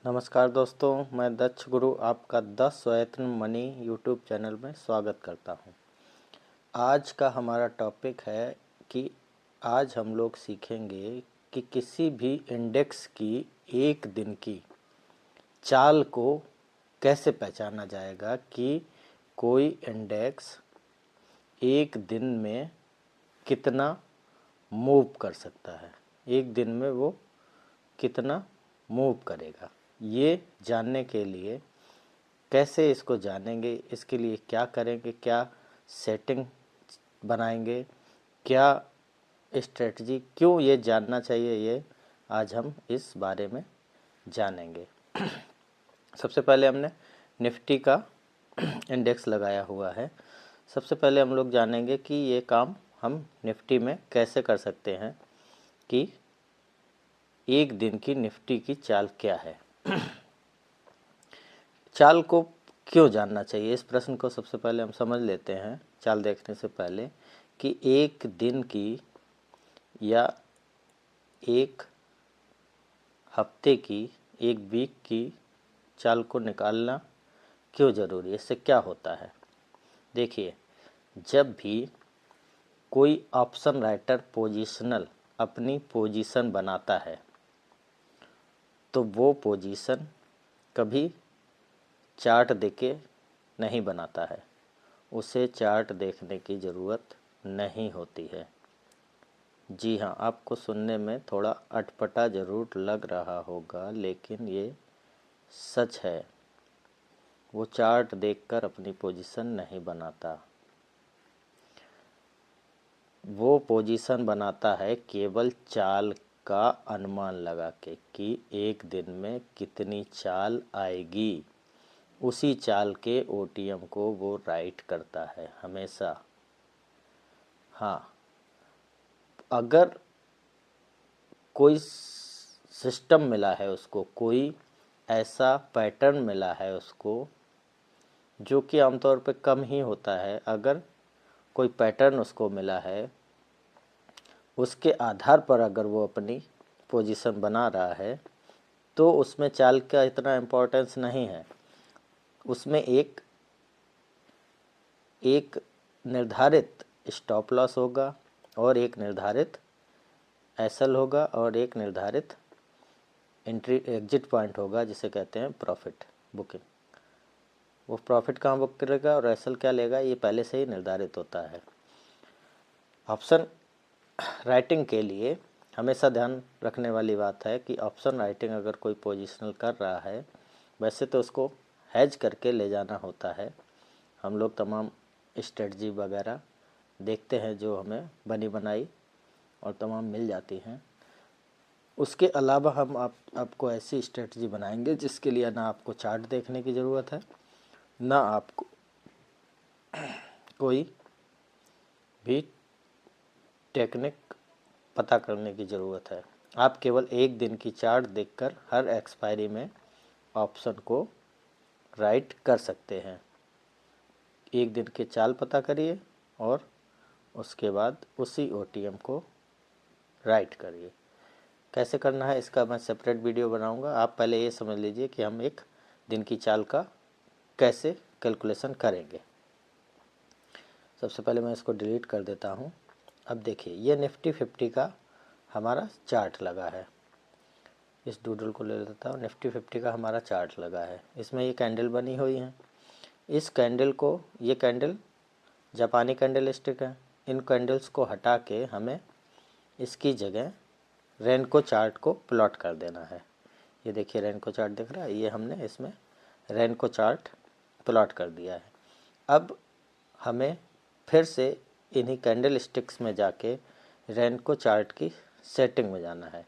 नमस्कार दोस्तों, मैं दक्ष गुरु आपका द स्वायत्त मनी यूट्यूब चैनल में स्वागत करता हूं। आज का हमारा टॉपिक है कि आज हम लोग सीखेंगे कि किसी भी इंडेक्स की एक दिन की चाल को कैसे पहचाना जाएगा कि कोई इंडेक्स एक दिन में कितना मूव कर सकता है, एक दिन में वो कितना मूव करेगा। ये जानने के लिए कैसे इसको जानेंगे, इसके लिए क्या करेंगे, क्या सेटिंग बनाएंगे, क्या स्ट्रेटजी, क्यों ये जानना चाहिए, ये आज हम इस बारे में जानेंगे। सबसे पहले हमने निफ्टी का इंडेक्स लगाया हुआ है। सबसे पहले हम लोग जानेंगे कि ये काम हम निफ्टी में कैसे कर सकते हैं कि एक दिन की निफ्टी की चाल क्या है। चाल को क्यों जानना चाहिए, इस प्रश्न को सबसे पहले हम समझ लेते हैं चाल देखने से पहले कि एक दिन की या एक हफ्ते की, एक वीक की चाल को निकालना क्यों ज़रूरी है, इससे क्या होता है। देखिए, जब भी कोई ऑप्शन राइटर पोजिशनल अपनी पोजीशन बनाता है तो वो पोजीशन कभी चार्ट देके नहीं बनाता है, उसे चार्ट देखने की ज़रूरत नहीं होती है। जी हाँ, आपको सुनने में थोड़ा अटपटा ज़रूर लग रहा होगा, लेकिन ये सच है। वो चार्ट देखकर अपनी पोजीशन नहीं बनाता, वो पोजीशन बनाता है केवल चाल का अनुमान लगा के कि एक दिन में कितनी चाल आएगी। उसी चाल के ओटीएम को वो राइट करता है हमेशा। हाँ, अगर कोई सिस्टम मिला है उसको, कोई ऐसा पैटर्न मिला है उसको जो कि आमतौर पे कम ही होता है, अगर कोई पैटर्न उसको मिला है, उसके आधार पर अगर वो अपनी पोजीशन बना रहा है तो उसमें चाल का इतना इम्पोर्टेंस नहीं है। उसमें एक निर्धारित स्टॉप लॉस होगा और एक निर्धारित एसएल होगा और एक निर्धारित एंट्री एग्जिट पॉइंट होगा, जिसे कहते हैं प्रॉफिट बुकिंग। वो प्रॉफिट कहाँ बुक करेगा और एसएल क्या लेगा, ये पहले से ही निर्धारित होता है। ऑप्शन राइटिंग के लिए हमेशा ध्यान रखने वाली बात है कि ऑप्शन राइटिंग अगर कोई पोजिशनल कर रहा है, वैसे तो उसको हैज करके ले जाना होता है। हम लोग तमाम स्ट्रेटजी वगैरह देखते हैं जो हमें बनी बनाई और तमाम मिल जाती हैं। उसके अलावा हम आपको ऐसी स्ट्रेटजी बनाएंगे जिसके लिए ना आपको चार्ट देखने की ज़रूरत है, ना आपको कोई भी टेक्निक पता करने की ज़रूरत है। आप केवल एक दिन की चार्ट देखकर हर एक्सपायरी में ऑप्शन को राइट कर सकते हैं। एक दिन के चाल पता करिए और उसके बाद उसी ओटीएम को राइट करिए। कैसे करना है इसका मैं सेपरेट वीडियो बनाऊंगा। आप पहले ये समझ लीजिए कि हम एक दिन की चाल का कैसे कैलकुलेशन करेंगे। सबसे पहले मैं इसको डिलीट कर देता हूँ। अब देखिए, ये निफ्टी 50 का हमारा चार्ट लगा है। इस डूडल को ले लेता हूँ। निफ्टी 50 का हमारा चार्ट लगा है, इसमें ये कैंडल बनी हुई हैं। इस कैंडल को, ये कैंडल जापानी कैंडल स्टिक है, इन कैंडल्स को हटा के हमें इसकी जगह रेनको चार्ट को प्लॉट कर देना है। ये देखिए रेनको चार्ट दिख रहा है, ये हमने इसमें रेनको चार्ट प्लॉट कर दिया है। अब हमें फिर से इन्हीं कैंडल स्टिक्स में जाके रेनको चार्ट की सेटिंग में जाना है।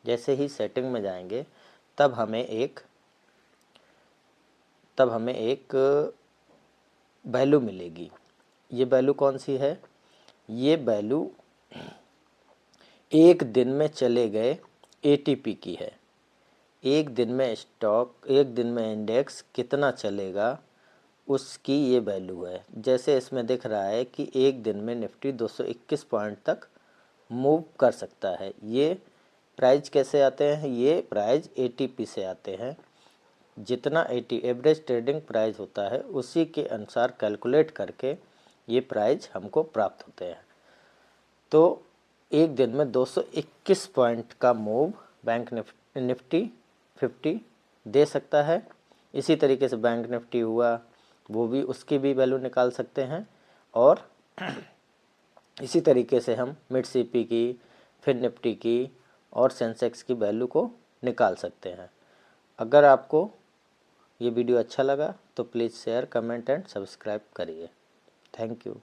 जैसे ही सेटिंग में जाएंगे तब हमें एक वैल्यू मिलेगी। ये वैल्यू कौन सी है? ये वैल्यू एक दिन में चले गए एटीपी की है। एक दिन में स्टॉक, एक दिन में इंडेक्स कितना चलेगा उसकी ये वैल्यू है। जैसे इसमें दिख रहा है कि एक दिन में निफ्टी 221 पॉइंट तक मूव कर सकता है। ये प्राइस कैसे आते हैं? ये प्राइस एटीपी से आते हैं। जितना 80 एवरेज ट्रेडिंग प्राइस होता है उसी के अनुसार कैलकुलेट करके ये प्राइस हमको प्राप्त होते हैं। तो एक दिन में 221 पॉइंट का मूव बैंक निफ्टी 50 दे सकता है। इसी तरीके से बैंक निफ्टी हुआ, वो भी उसकी भी वैल्यू निकाल सकते हैं। और इसी तरीके से हम मिड सीपी की, फिर निफ्टी की और सेंसेक्स की वैल्यू को निकाल सकते हैं। अगर आपको ये वीडियो अच्छा लगा तो please share, comment and subscribe करिए। Thank you.